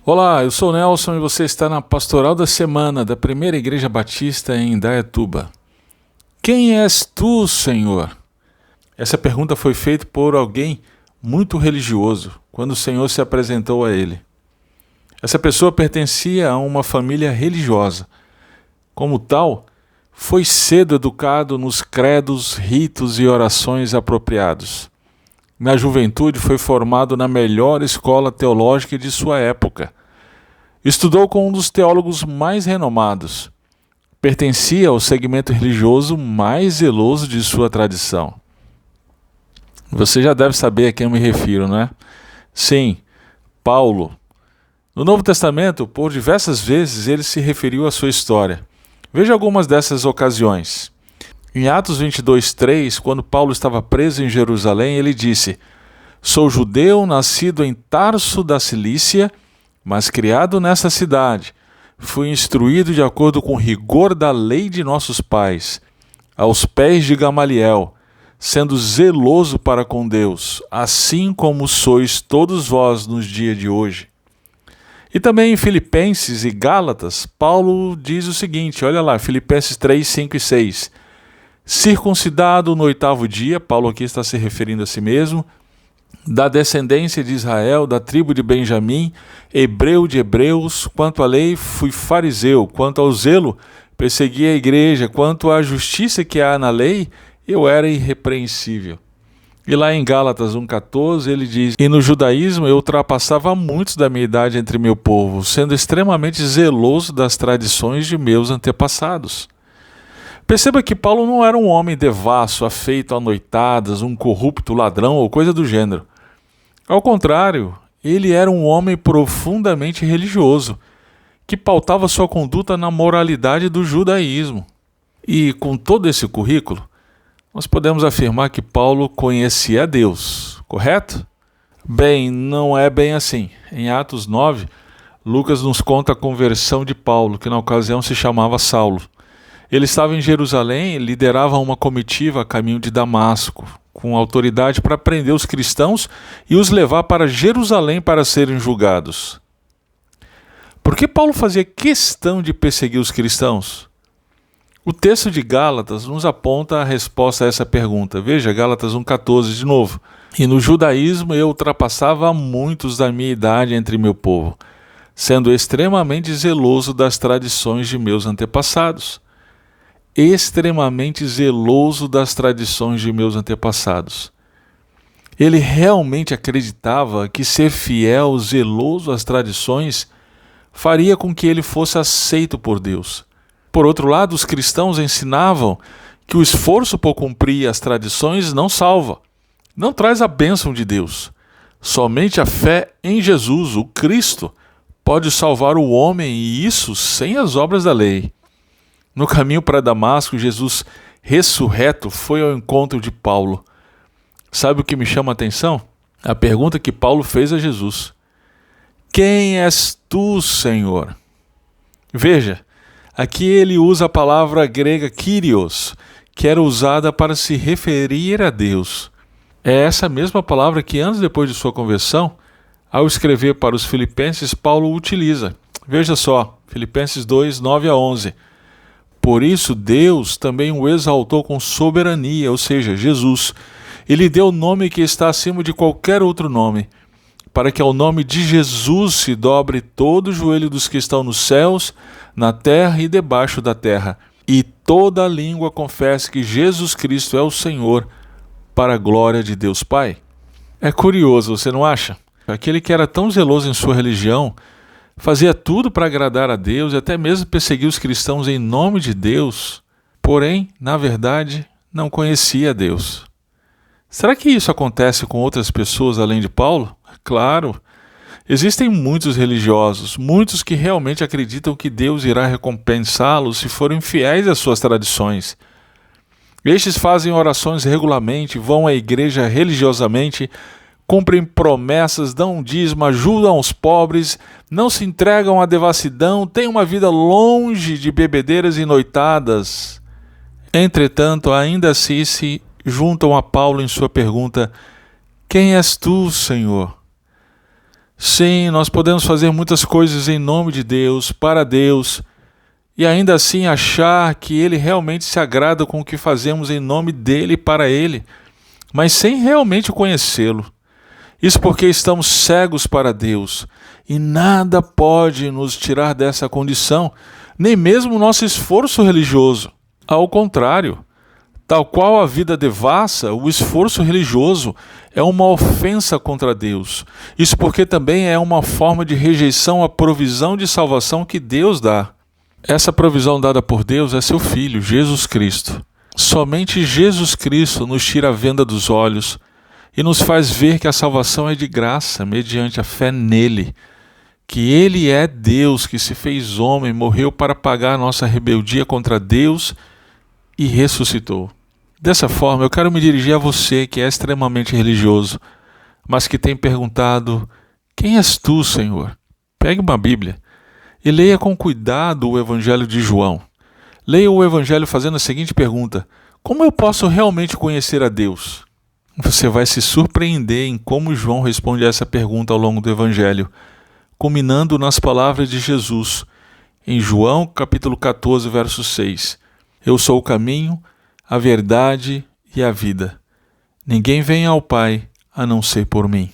Olá, eu sou o Nelson e você está na Pastoral da Semana da Primeira Igreja Batista em Indaiatuba. Quem és tu, Senhor? Essa pergunta foi feita por alguém muito religioso quando o Senhor se apresentou a ele. Essa pessoa pertencia a uma família religiosa. Como tal, foi cedo educado nos credos, ritos e orações apropriados. Na juventude foi formado na melhor escola teológica de sua época. Estudou com um dos teólogos mais renomados. Pertencia ao segmento religioso mais zeloso de sua tradição. Você já deve saber a quem eu me refiro, não é? Sim, Paulo. No Novo Testamento, por diversas vezes, ele se referiu à sua história. Veja algumas dessas ocasiões. Em Atos 22:3, quando Paulo estava preso em Jerusalém, ele disse: "Sou judeu, nascido em Tarso da Cilícia, mas criado nessa cidade. Fui instruído de acordo com o rigor da lei de nossos pais, aos pés de Gamaliel, sendo zeloso para com Deus, assim como sois todos vós nos dias de hoje." E também em Filipenses e Gálatas, Paulo diz o seguinte, olha lá, Filipenses 3, 5 e 6. "Circuncidado no 8º dia", Paulo aqui está se referindo a si mesmo, "da descendência de Israel, da tribo de Benjamim, hebreu de hebreus, quanto à lei fui fariseu, quanto ao zelo persegui a igreja, quanto à justiça que há na lei, eu era irrepreensível." E lá em Gálatas 1,14 ele diz: "E no judaísmo eu ultrapassava muitos da minha idade entre meu povo, sendo extremamente zeloso das tradições de meus antepassados." Perceba que Paulo não era um homem devasso, afeito a noitadas, um corrupto ladrão ou coisa do gênero. Ao contrário, ele era um homem profundamente religioso, que pautava sua conduta na moralidade do judaísmo. E com todo esse currículo, nós podemos afirmar que Paulo conhecia a Deus, correto? Bem, não é bem assim. Em Atos 9, Lucas nos conta a conversão de Paulo, que na ocasião se chamava Saulo. Ele estava em Jerusalém e liderava uma comitiva a caminho de Damasco, com autoridade para prender os cristãos e os levar para Jerusalém para serem julgados. Por que Paulo fazia questão de perseguir os cristãos? O texto de Gálatas nos aponta a resposta a essa pergunta. Veja, Gálatas 1,14 de novo. "E no judaísmo eu ultrapassava muitos da minha idade entre meu povo, sendo extremamente zeloso das tradições de meus antepassados." Extremamente zeloso das tradições de meus antepassados. Ele realmente acreditava que ser fiel, zeloso às tradições, faria com que ele fosse aceito por Deus. Por outro lado, os cristãos ensinavam que o esforço por cumprir as tradições não salva, não traz a bênção de Deus. Somente a fé em Jesus, o Cristo, pode salvar o homem, e isso sem as obras da lei. No caminho para Damasco, Jesus ressurreto foi ao encontro de Paulo. Sabe o que me chama a atenção? A pergunta que Paulo fez a Jesus: "Quem és tu, Senhor?" Veja, aqui ele usa a palavra grega Kyrios, que era usada para se referir a Deus. É essa mesma palavra que anos depois de sua conversão, ao escrever para os Filipenses, Paulo utiliza. Veja só, Filipenses 2, 9 a 11. "Por isso Deus também o exaltou com soberania", ou seja, Jesus. "Ele deu o nome que está acima de qualquer outro nome, para que ao nome de Jesus se dobre todo o joelho dos que estão nos céus, na terra e debaixo da terra, e toda língua confesse que Jesus Cristo é o Senhor, para a glória de Deus Pai." É curioso, você não acha? Aquele que era tão zeloso em sua religião, fazia tudo para agradar a Deus e até mesmo perseguir os cristãos em nome de Deus, porém, na verdade, não conhecia Deus. Será que isso acontece com outras pessoas além de Paulo? Claro. Existem muitos religiosos, muitos que realmente acreditam que Deus irá recompensá-los se forem fiéis às suas tradições. Estes fazem orações regularmente, vão à igreja religiosamente, cumprem promessas, dão dízimo, ajudam os pobres, não se entregam à devassidão, têm uma vida longe de bebedeiras e noitadas. Entretanto, ainda assim se juntam a Paulo em sua pergunta: "Quem és tu, Senhor?" Sim, nós podemos fazer muitas coisas em nome de Deus, para Deus, e ainda assim achar que Ele realmente se agrada com o que fazemos em nome dEle e para Ele, mas sem realmente conhecê-lo. Isso porque estamos cegos para Deus, e nada pode nos tirar dessa condição, nem mesmo o nosso esforço religioso. Ao contrário, tal qual a vida devassa, o esforço religioso é uma ofensa contra Deus. Isso porque também é uma forma de rejeição à provisão de salvação que Deus dá. Essa provisão dada por Deus é seu Filho, Jesus Cristo. Somente Jesus Cristo nos tira a venda dos olhos e nos faz ver que a salvação é de graça, mediante a fé nele, que ele é Deus que se fez homem, morreu para pagar a nossa rebeldia contra Deus e ressuscitou. Dessa forma, eu quero me dirigir a você que é extremamente religioso, mas que tem perguntado: quem és tu, Senhor? Pegue uma Bíblia e leia com cuidado o Evangelho de João. Leia o Evangelho fazendo a seguinte pergunta: como eu posso realmente conhecer a Deus? Você vai se surpreender em como João responde a essa pergunta ao longo do Evangelho, culminando nas palavras de Jesus, em João capítulo 14, verso 6. Eu sou o caminho, a verdade e a vida. Ninguém vem ao Pai a não ser por mim.